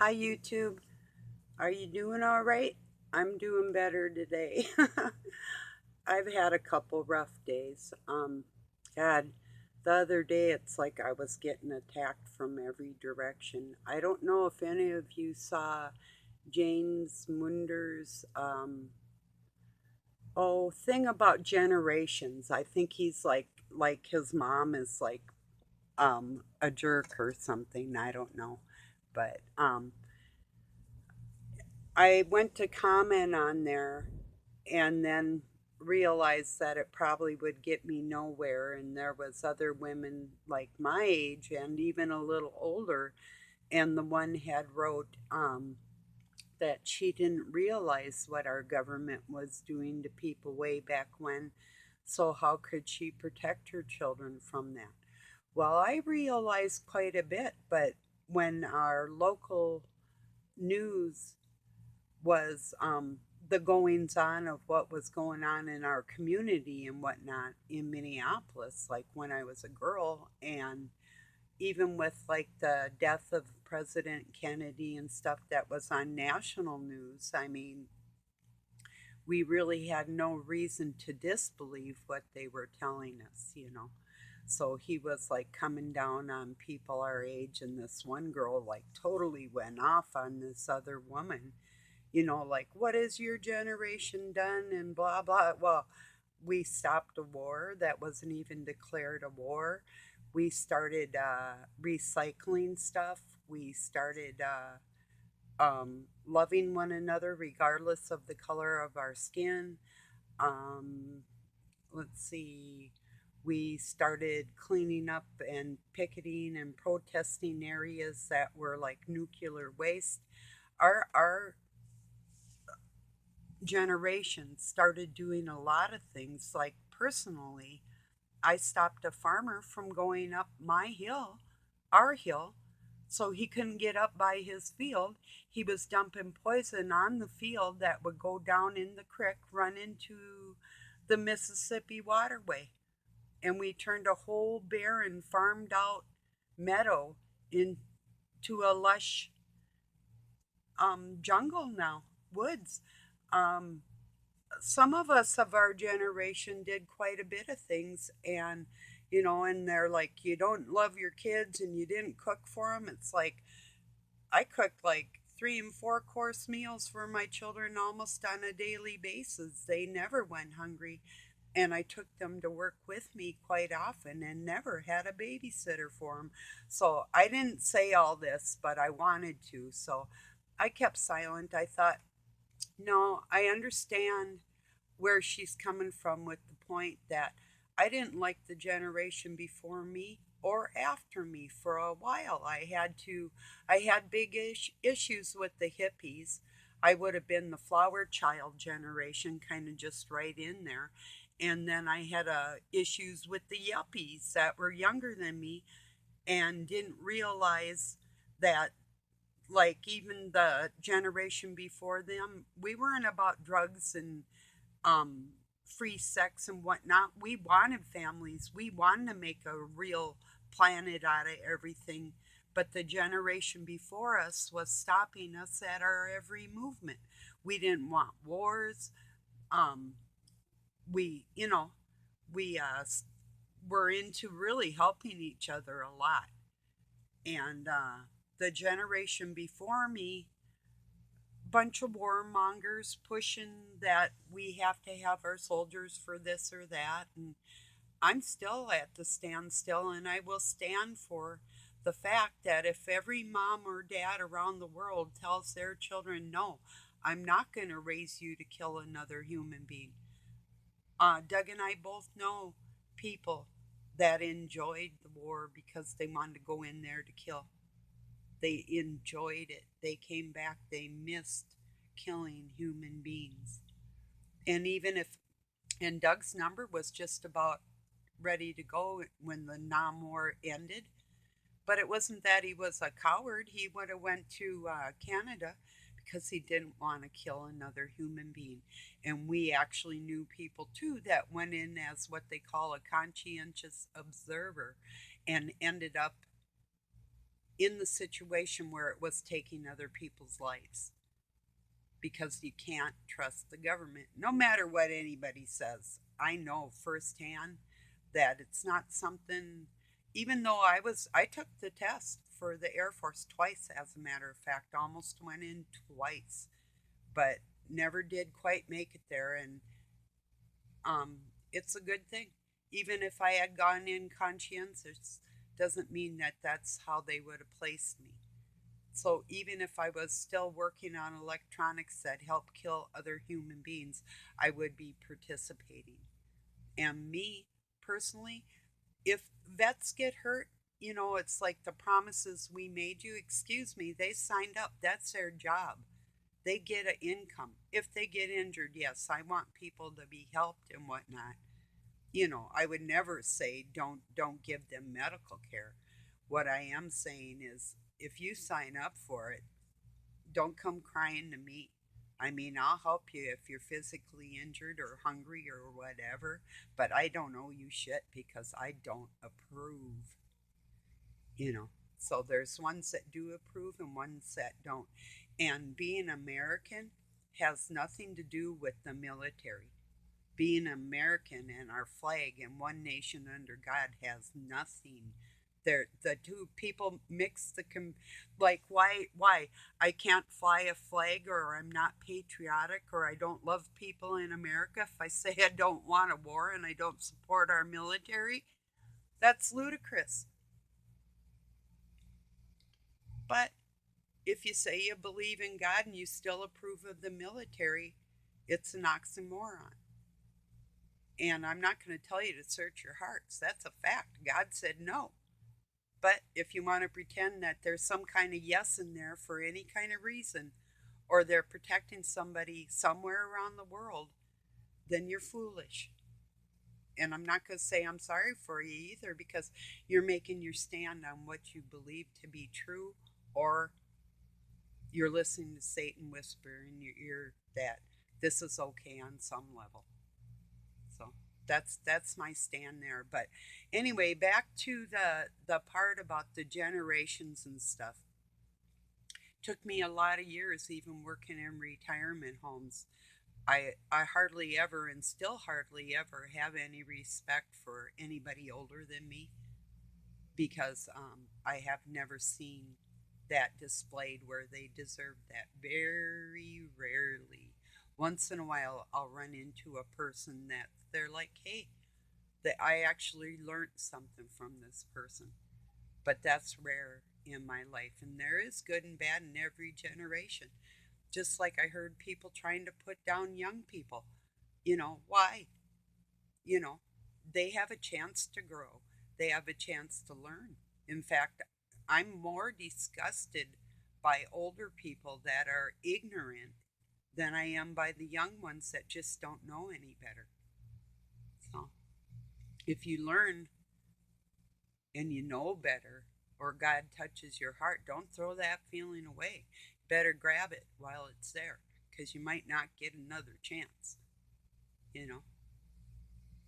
Hi, YouTube. Are you doing all right? I'm doing better today. I've had a couple rough days. God, the other day it's like I was getting attacked from every direction. I don't know if any of you saw James Munder's thing about generations. I think he's like his mom is like a jerk or something. I don't know, but I went to comment on there and then realized that it probably would get me nowhere, and there was other women like my age and even a little older, and the one had wrote that she didn't realize what our government was doing to people way back when, so how could she protect her children from that? Well, I realized quite a bit, but when our local news was the goings on of what was going on in our community and whatnot in Minneapolis, like when I was a girl, and even with like the death of President Kennedy and stuff that was on national news. I mean, we really had no reason to disbelieve what they were telling us. So he was like coming down on people our age, and this one girl like totally went off on this other woman, like, what has your generation done and blah, blah. Well, we stopped a war that wasn't even declared a war. We started recycling stuff. We started loving one another regardless of the color of our skin. Um, let's see. We started cleaning up and picketing and protesting areas that were like nuclear waste. Our generation started doing a lot of things. Like personally, I stopped a farmer from going up my hill, our hill, so he couldn't get up by his field. He was dumping poison on the field that would go down in the creek, run into the Mississippi waterway. And we turned a whole barren, farmed out meadow into a lush jungle now, woods. Um, some of us of our generation did quite a bit of things, and they're like, you don't love your kids and you didn't cook for them. It's like I cooked like 3 and 4 course meals for my children almost on a daily basis. They never went hungry, and I took them to work with me quite often and never had a babysitter for them. So I didn't say all this, but I wanted to, so I kept silent. I thought, no, I understand where she's coming from with the point that I didn't like the generation before me or after me for a while. I had big issues with the hippies. I would have been the flower child generation, kind of just right in there. And then I had issues with the yuppies that were younger than me and didn't realize that, like, even the generation before them, we weren't about drugs and um, free sex and whatnot. We wanted families. We wanted to make a real planet out of everything. But the generation before us was stopping us at our every movement. We didn't want wars. Um, we were into really helping each other a lot. And the generation before me, bunch of warmongers pushing that we have to have our soldiers for this or that. And I'm still at the standstill, and I will stand for the fact that if every mom or dad around the world tells their children, no, I'm not going to raise you to kill another human being. Doug and I both know people that enjoyed the war because they wanted to go in there to kill. They enjoyed it. They came back. They missed killing human beings. And even if, and Doug's number was just about ready to go when the Nam War ended. But it wasn't that he was a coward. He would have went to Canada because he didn't want to kill another human being. And we actually knew people too that went in as what they call a conscientious observer and ended up in the situation where it was taking other people's lives, because you can't trust the government no matter what anybody says. I know firsthand that it's not something, even though I took the test for the Air Force twice, as a matter of fact, almost went in twice, but never did quite make it there. And um, it's a good thing. Even if I had gone in conscientious, doesn't mean that that's how they would have placed me. So even if I was still working on electronics that help kill other human beings, I would be participating. And me personally, if vets get hurt, it's like the promises we made you. Excuse me, they signed up. That's their job. They get an income. If they get injured, yes, I want people to be helped and whatnot. I would never say don't give them medical care. What I am saying is, if you sign up for it, don't come crying to me. I mean, I'll help you if you're physically injured or hungry or whatever, but I don't owe you shit because I don't approve, you know. So there's ones that do approve and ones that don't. And being American has nothing to do with the military. Being American and our flag and one nation under God has nothing. The two people mix like, why I can't fly a flag, or I'm not patriotic, or I don't love people in America if I say I don't want a war and I don't support our military. That's ludicrous. But if you say you believe in God and you still approve of the military, it's an oxymoron. And I'm not going to tell you to search your hearts. That's a fact. God said no. But if you want to pretend that there's some kind of yes in there for any kind of reason, or they're protecting somebody somewhere around the world, then you're foolish. And I'm not going to say I'm sorry for you either, because you're making your stand on what you believe to be true, or you're listening to Satan whisper in your ear that this is okay on some level. So that's my stand there. But anyway, back to the part about the generations and stuff. Took me a lot of years, even working in retirement homes. I hardly ever, and still hardly ever, have any respect for anybody older than me, because I have never seen that displayed where they deserve that. Very rarely. Once in a while, I'll run into a person that they're like, hey, that I actually learned something from this person. But that's rare in my life. And there is good and bad in every generation. Just like I heard people trying to put down young people. Why? You know, they have a chance to grow, they have a chance to learn. In fact, I'm more disgusted by older people that are ignorant than I am by the young ones that just don't know any better. So, if you learn and you know better, or God touches your heart, don't throw that feeling away. Better grab it while it's there, because you might not get another chance, you know.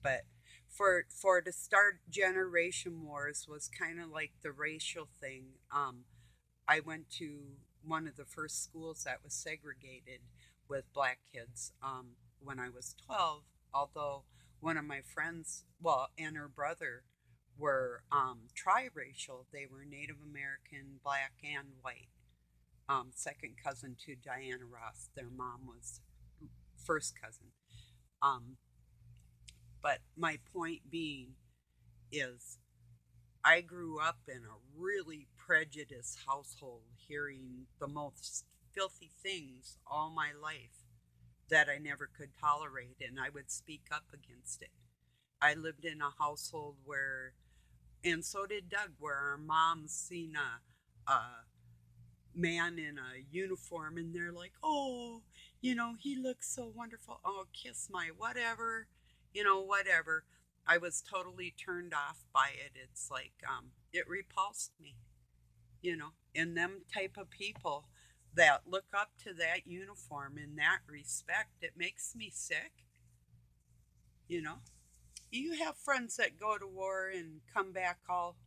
But for to start generation wars was kind of like the racial thing. I went to one of the first schools that was segregated with black kids when I was 12. Although one of my friends, well, and her brother were triracial. They were Native American, black, and white. Second cousin to Diana Ross. Their mom was first cousin. Um, but my point being is, I grew up in a really prejudiced household, hearing the most filthy things all my life that I never could tolerate, and I would speak up against it. I lived in a household where, and so did Doug, where our moms seen a man in a uniform and they're like, oh, he looks so wonderful. Oh, kiss my whatever, whatever. I was totally turned off by it. It's like, it repulsed me, and them type of people that look up to that uniform in that respect, it makes me sick, you know. You have friends that go to war and come back all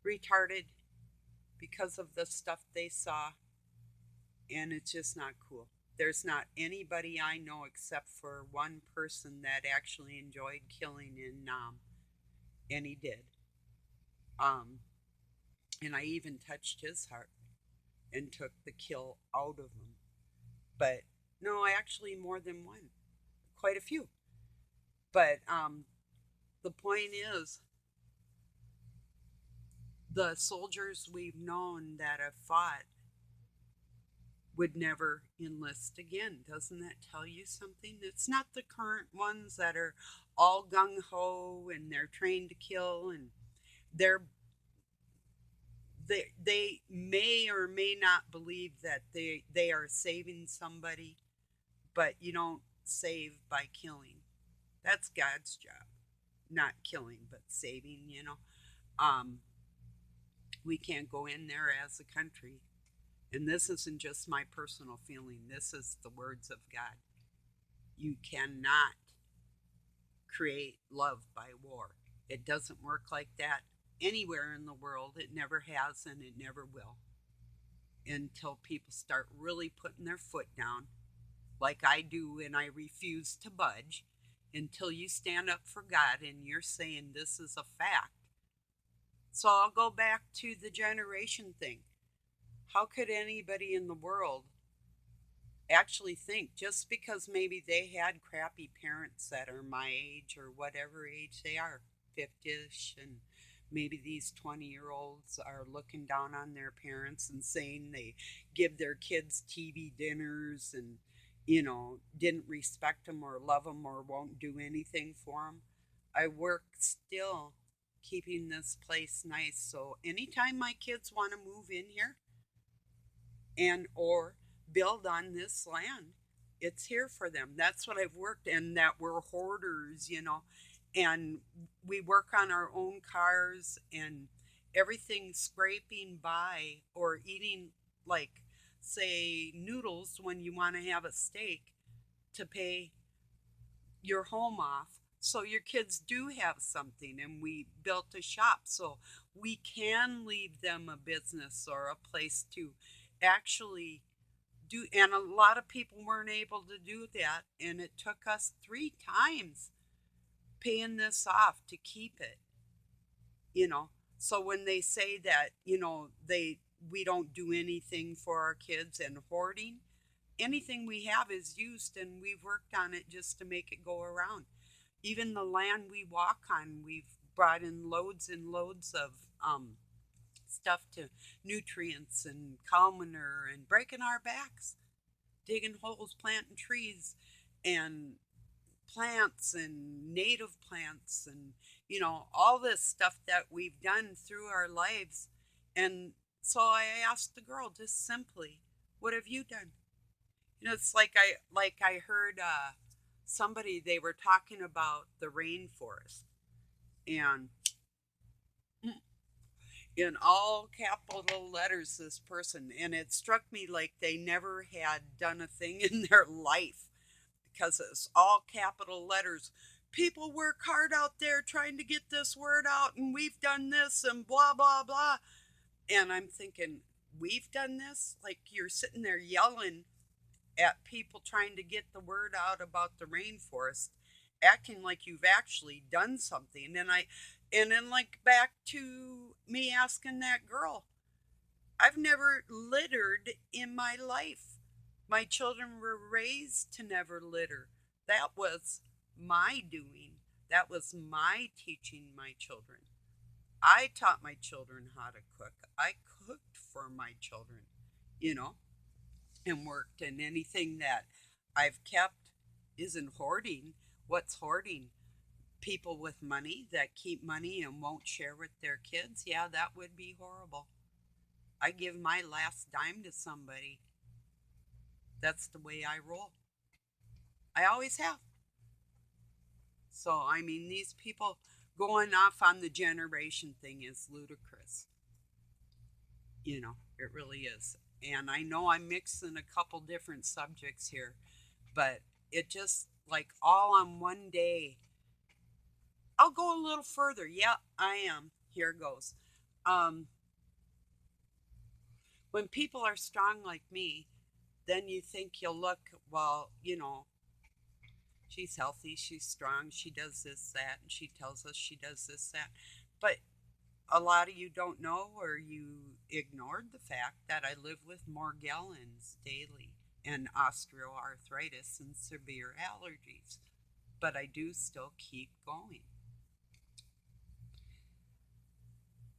retarded. because of the stuff they saw, and it's just not cool. There's not anybody I know except for one person that actually enjoyed killing in Nam, and he did. Um, and I even touched his heart and took the kill out of him. But no, actually more than one, quite a few. But the point is, the soldiers we've known that have fought would never enlist again. Doesn't that tell you something? It's not the current ones that are all gung ho and they're trained to kill, and they're they may or may not believe that they are saving somebody, but you don't save by killing. That's God's job, not killing, but saving. Um, we can't go in there as a country. And this isn't just my personal feeling, this is the words of God. You cannot create love by war. It doesn't work like that anywhere in the world. It never has and it never will until people start really putting their foot down, like I do, and I refuse to budge until you stand up for God and you're saying this is a fact. So I'll go back to the generation thing. How could anybody in the world actually think just because maybe they had crappy parents that are my age or whatever age they are, 50ish, and maybe these 20-year-olds are looking down on their parents and saying they give their kids TV dinners and, didn't respect them or love them or won't do anything for them. I work still keeping this place nice. So anytime my kids want to move in here and or build on this land, it's here for them. That's what I've worked, and that we're hoarders, and we work on our own cars and everything scraping by or eating, like, say, noodles when you want to have a steak to pay your home off. So your kids do have something, and we built a shop so we can leave them a business or a place to actually do. And a lot of people weren't able to do that, and it took us 3 times paying this off to keep it, you know. So when they say that, they we don't do anything for our kids and hoarding, anything we have is used, and we've worked on it just to make it go around. Even the land we walk on, we've brought in loads and loads of stuff to nutrients and cow manure and breaking our backs, digging holes, planting trees and plants and native plants and, all this stuff that we've done through our lives. And so I asked the girl just simply, what have you done? It's like I heard somebody, they were talking about the rainforest, and in all capital letters, this person, and it struck me like they never had done a thing in their life because it's all capital letters. People work hard out there trying to get this word out, and we've done this and blah blah blah. And I'm thinking, we've done this? Like, you're sitting there yelling at people trying to get the word out about the rainforest, acting like you've actually done something. And then, like, back to me asking that girl, I've never littered in my life. My children were raised to never litter. That was my doing. That was my teaching my children. I taught my children how to cook. I cooked for my children, you know, and worked. And anything that I've kept isn't hoarding. What's hoarding? People with money that keep money and won't share with their kids. Yeah, that would be horrible. I give my last dime to somebody. That's the way I roll. I always have. So, I mean, these people going off on the generation thing is ludicrous. It really is. And I know I'm mixing a couple different subjects here, but it just, like, all on one day. I'll go a little further. Yeah, I am. Here goes. Um, When people are strong like me, then you think you'll look, well, she's healthy, she's strong, she does this, that, and she tells us she does this, that. But a lot of you don't know, or you ignored the fact that I live with Morgellons daily and osteoarthritis and severe allergies. But I do still keep going.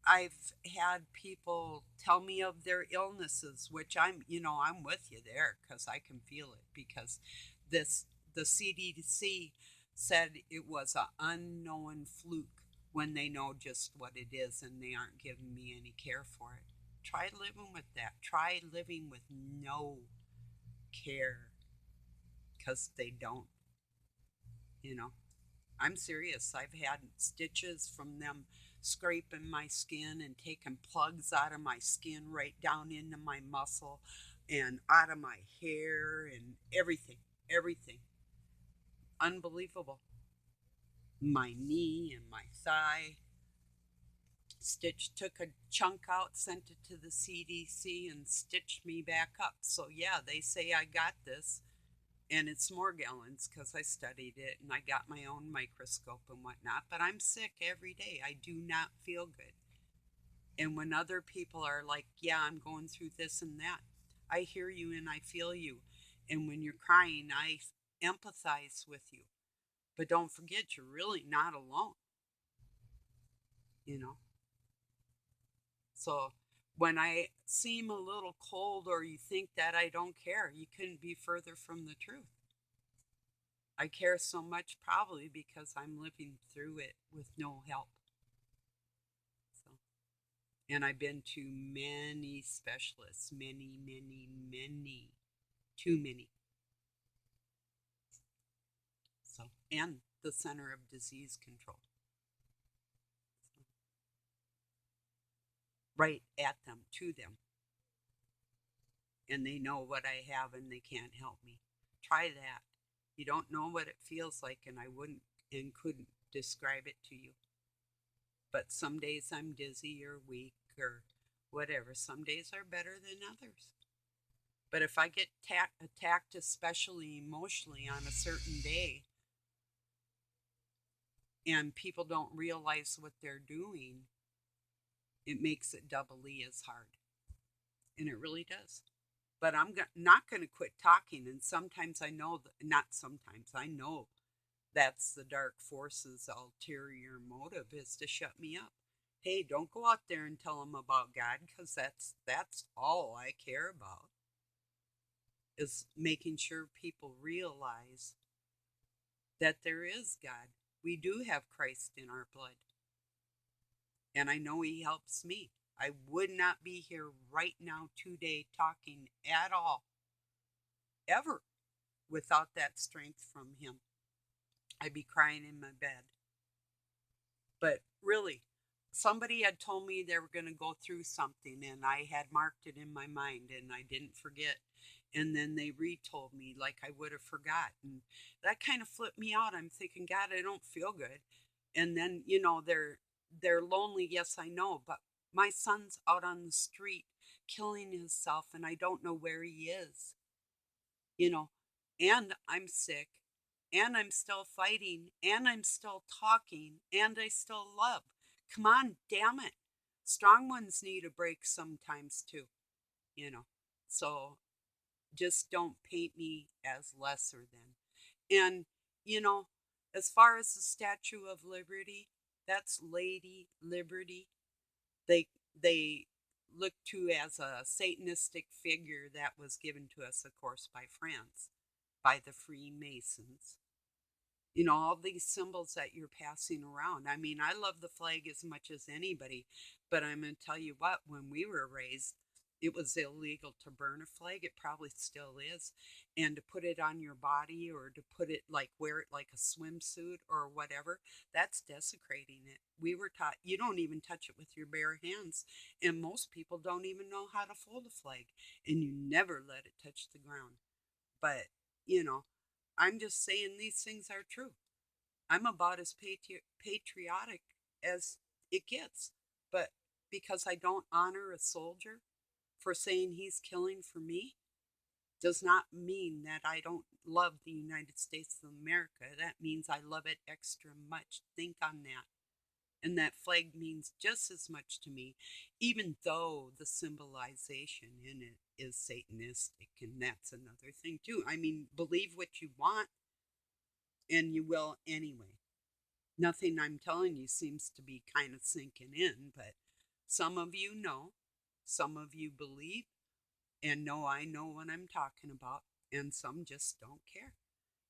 I've had people tell me of their illnesses, which I'm with you there because I can feel it because this the CDC said it was an unknown fluke when they know just what it is and they aren't giving me any care for it. Try living with that. Try living with no care because they don't, you know. I'm serious. I've had stitches from them scraping my skin and taking plugs out of my skin right down into my muscle and out of my hair and everything. Everything. Unbelievable. My knee and my thigh. Stitch took a chunk out, sent it to the CDC, and stitched me back up. So, yeah, they say I got this. And it's Morgellons because I studied it and I got my own microscope and whatnot. But I'm sick every day. I do not feel good. And when other people are like, yeah, I'm going through this and that, I hear you and I feel you. And when you're crying, I empathize with you. But don't forget, you're really not alone, you know? So when I seem a little cold or you think that I don't care, you couldn't be further from the truth. I care so much probably because I'm living through it with no help. So, and I've been to many specialists, many, many, many, too many. So, and the Center of Disease Control, so, right at them, to them, and they know what I have and they can't help me. Try that. You don't know what it feels like, and I wouldn't and couldn't describe it to you. But some days I'm dizzy or weak or whatever. Some days are better than others. But if I get attacked, especially emotionally, on a certain day, and people don't realize what they're doing, it makes it doubly as hard. And it really does. But I'm not going to quit talking. And sometimes I know, not sometimes, I know that's the dark force's ulterior motive is to shut me up. Hey, don't go out there and tell them about God because that's all I care about is making sure people realize that there is God. We do have Christ in our blood. And I know He helps me. I would not be here right now today talking at all, ever, without that strength from Him. I'd be crying in my bed. But really, somebody had told me they were going to go through something and I had marked it in my mind and I didn't forget. And then they retold me like I would have forgotten. That kind of flipped me out. I'm thinking, God, I don't feel good. And then, they're lonely, yes, I know, but my son's out on the street killing himself and I don't know where he is, you know, and I'm sick and I'm still fighting and I'm still talking and I still love. Come on, damn it. Strong ones need a break sometimes too, you know. So just don't paint me as lesser than. And, you know, as far as the Statue of Liberty, that's Lady Liberty. They look to as a Satanistic figure that was given to us, of course, by France, by the Freemasons. All these symbols that you're passing around. I mean, I love the flag as much as anybody, but I'm going to tell you what, when we were raised, it was illegal to burn a flag. It probably still is. And to put it on your body or to put it like wear it like a swimsuit or whatever, that's desecrating it. We were taught you don't even touch it with your bare hands. And most people don't even know how to fold a flag. And you never let it touch the ground. But, you know, I'm just saying these things are true. I'm about as patriotic as it gets. But because I don't honor a soldier for saying he's killing for me does not mean that I don't love the United States of America. That means I love it extra much. Think on that. And that flag means just as much to me, even though the symbolization in it is Satanistic. And that's another thing, too. I mean, believe what you want, and you will anyway. Nothing I'm telling you seems to be kind of sinking in, but some of you know, some of you believe, and know I know what I'm talking about, and some just don't care.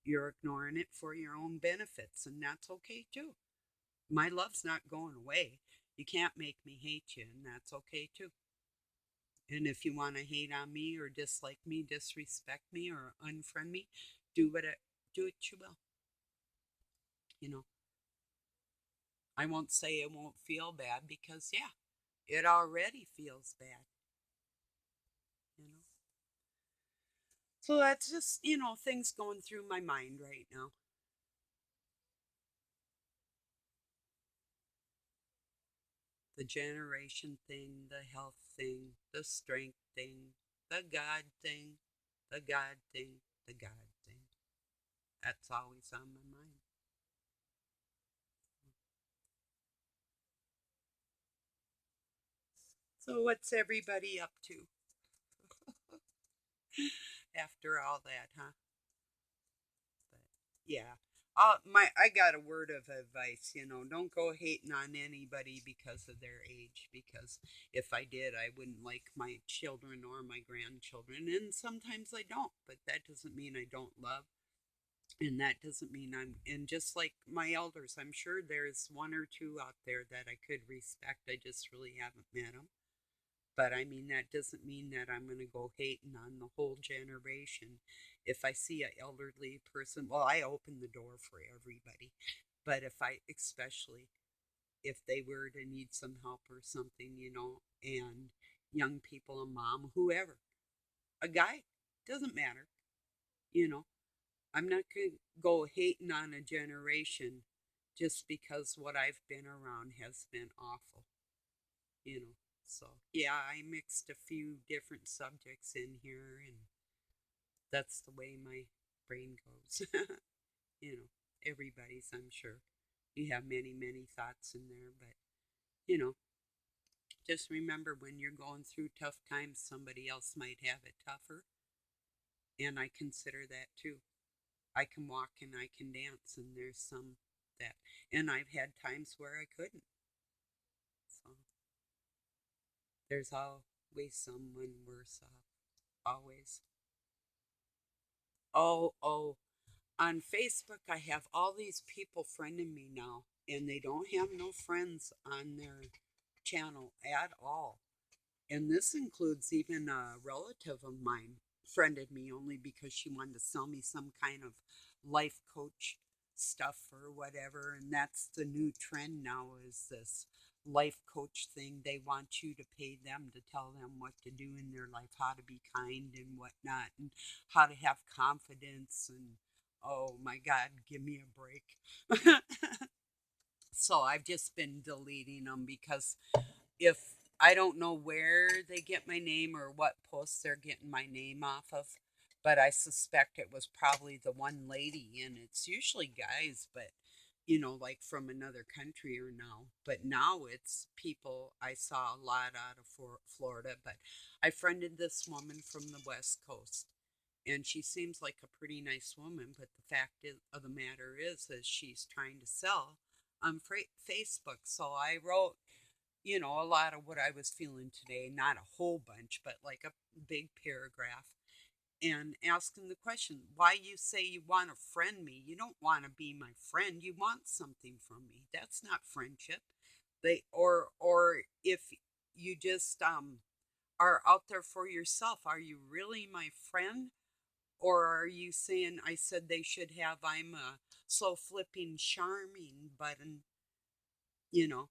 You're ignoring it for your own benefits, and that's okay too. My love's not going away. You can't make me hate you, and that's okay too. And if you want to hate on me or dislike me, disrespect me or unfriend me, do what you will. You know, I won't say it won't feel bad because yeah, it already feels bad. You know, so that's just things going through my mind right now. The generation thing, the health thing, the strength thing, the God thing, the God thing, the God thing. That's always on my mind. So, what's everybody up to after all that, huh? But yeah. I got a word of advice, don't go hating on anybody because of their age, because if I did, I wouldn't like my children or my grandchildren, and sometimes I don't, but that doesn't mean I don't love, and that doesn't mean and just like my elders, I'm sure there's one or two out there that I could respect. I just really haven't met them. But I mean, that doesn't mean that I'm going to go hating on the whole generation. If I see an elderly person, well, I open the door for everybody. But especially if they were to need some help or something, and young people, a mom, whoever, a guy, doesn't matter, you know, I'm not going to go hating on a generation just because what I've been around has been awful, you know. So, yeah, I mixed a few different subjects in here, and that's the way my brain goes. you know, everybody's, I'm sure. You have many, many thoughts in there, but, you know, just remember when you're going through tough times, somebody else might have it tougher. And I consider that too. I can walk and I can dance, and there's some that, and I've had times where I couldn't. So there's always someone worse off. Always. Oh, on Facebook, I have all these people friending me now, and they don't have no friends on their channel at all. And this includes even a relative of mine friended me only because she wanted to sell me some kind of life coach stuff or whatever. And that's the new trend now, is this life coach thing. They want you to pay them to tell them what to do in their life, how to be kind and whatnot, and how to have confidence. And oh my God, give me a break. So I've just been deleting them because if I don't know where they get my name or what posts they're getting my name off of, but I suspect it was probably the one lady, and it's usually guys, but like from another country or now. But now it's people I saw a lot out of Florida, but I friended this woman from the West Coast. And she seems like a pretty nice woman, but the fact of the matter is she's trying to sell on Facebook. So I wrote a lot of what I was feeling today, not a whole bunch, but like a big paragraph, and asking the question, why you say you want to friend me? You don't want to be my friend. You want something from me. That's not friendship. Or if you just are out there for yourself, are you really my friend? Or are you saying I said they should have I'm a so flipping charming button, you know,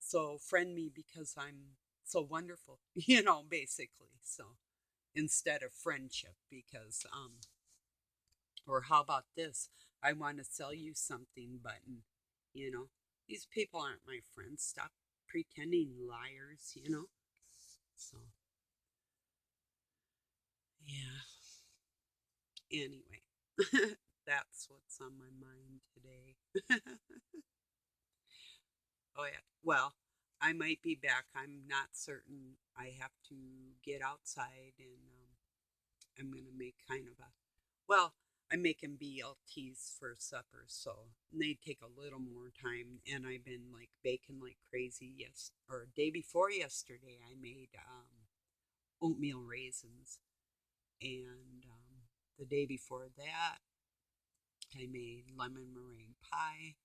so friend me because I'm so wonderful, basically. So instead of friendship, because or how about this? I want to sell you something button, you know. These people aren't my friends. Stop pretending liars, you know? So, yeah. Anyway, that's what's on my mind today. Oh, yeah. Well, I might be back. I'm not certain. I have to get outside and I'm going to make kind of a, well, I'm making BLTs for supper, so they take a little more time. And I've been like baking like crazy. Yes, or day before yesterday, I made oatmeal raisins, and the day before that, I made lemon meringue pie.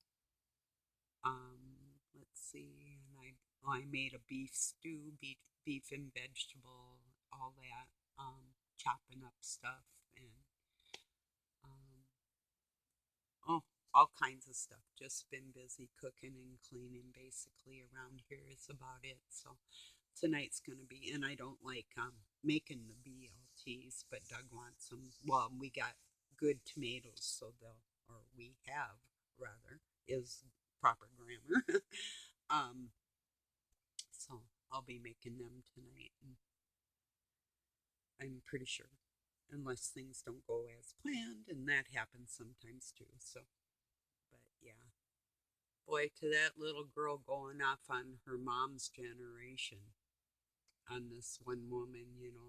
Let's see, and I made a beef stew, beef and vegetable, all that, chopping up stuff, and um, oh, all kinds of stuff. Just been busy cooking and cleaning basically around here is about it. So tonight's gonna be, and I don't like making the BLTs, but Doug wants them. Well, we got good tomatoes, so they'll, or we have rather, is proper grammar. um, so I'll be making them tonight, and I'm pretty sure, unless things don't go as planned, and that happens sometimes too. So, but yeah, boy, to that little girl going off on her mom's generation, on this one woman,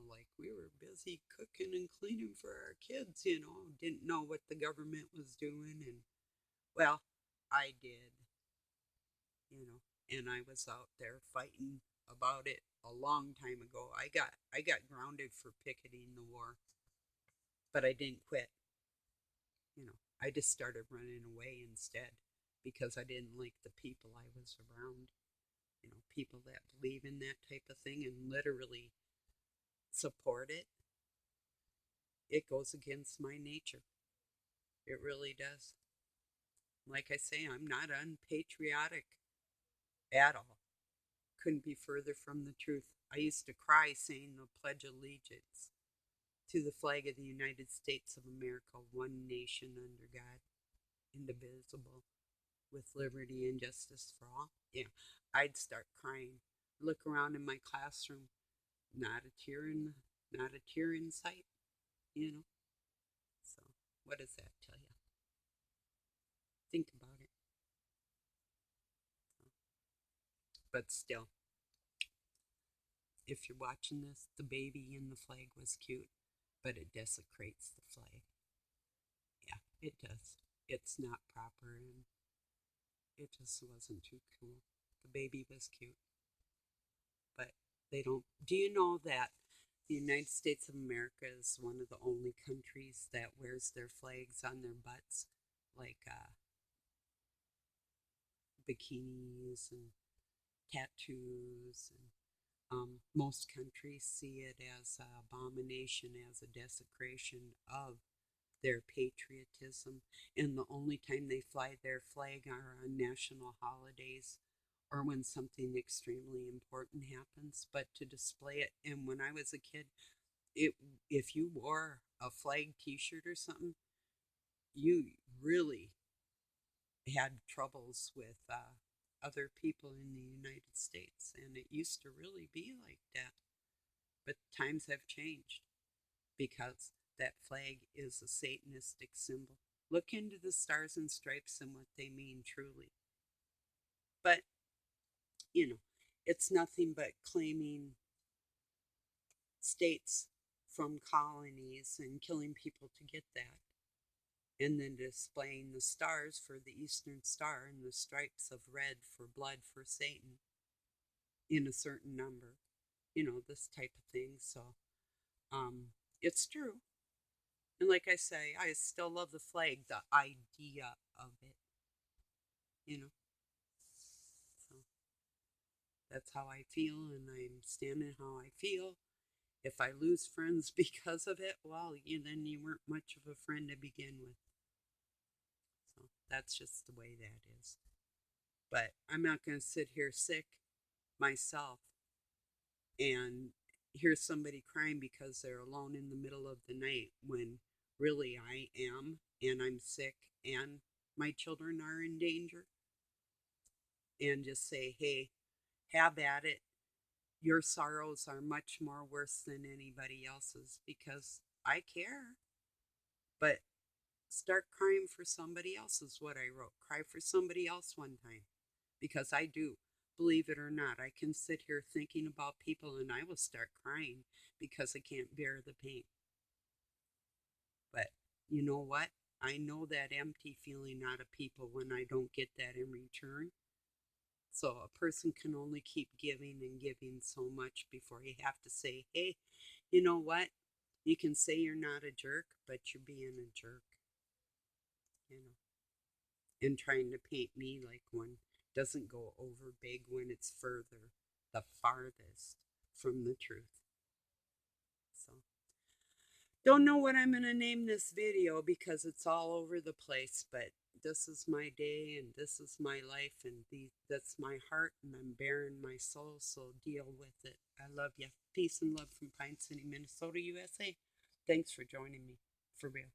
like we were busy cooking and cleaning for our kids, didn't know what the government was doing. And well, I did, you know, and I was out there fighting about it a long time ago. I got grounded for picketing the war, but I didn't quit. I just started running away instead because I didn't like the people I was around. People that believe in that type of thing and literally support it. It goes against my nature. It really does. Like I say, I'm not unpatriotic at all. Couldn't be further from the truth. I used to cry saying the Pledge of Allegiance to the flag of the United States of America, one nation under God, indivisible, with liberty and justice for all. Yeah, I'd start crying. Look around in my classroom, not a tear in, not a tear in sight. You know. So, what does that tell you? Think about it. But still, if you're watching this, the baby in the flag was cute, but it desecrates the flag. Yeah, it does. It's not proper, and it just wasn't too cool. The baby was cute, but they don't. Do you know that the United States of America is one of the only countries that wears their flags on their butts, like bikinis and tattoos, and most countries see it as an abomination, as a desecration of their patriotism. And the only time they fly their flag are on national holidays or when something extremely important happens. But to display it, and when I was a kid, it if you wore a flag T-shirt or something, you really had troubles with other people in the United States, and it used to really be like that. But times have changed because that flag is a Satanistic symbol. Look into the stars and stripes and what they mean truly. But, you know, it's nothing but claiming states from colonies and killing people to get that. And then displaying the stars for the Eastern Star and the stripes of red for blood for Satan in a certain number. This type of thing. So, it's true. And like I say, I still love the flag, the idea of it, you know. So that's how I feel, and I'm standing how I feel. If I lose friends because of it, well, then you weren't much of a friend to begin with. So that's just the way that is. But I'm not going to sit here sick myself and hear somebody crying because they're alone in the middle of the night when really I am, and I'm sick, and my children are in danger, and just say, hey, have at it. Your sorrows are much more worse than anybody else's because I care. But start crying for somebody else is what I wrote. Cry for somebody else one time. Because I do. Believe it or not, I can sit here thinking about people and I will start crying because I can't bear the pain. But you know what? I know that empty feeling out of people when I don't get that in return. So a person can only keep giving and giving so much before you have to say, hey, you know what? You can say you're not a jerk, but you're being a jerk, you know, and trying to paint me like one doesn't go over big when it's further, the farthest from the truth. So don't know what I'm going to name this video because it's all over the place, but this is my day and this is my life and that's my heart and I'm bearing my soul, so deal with it. I love you. Peace and love from Pine City, Minnesota, USA. Thanks for joining me. For real.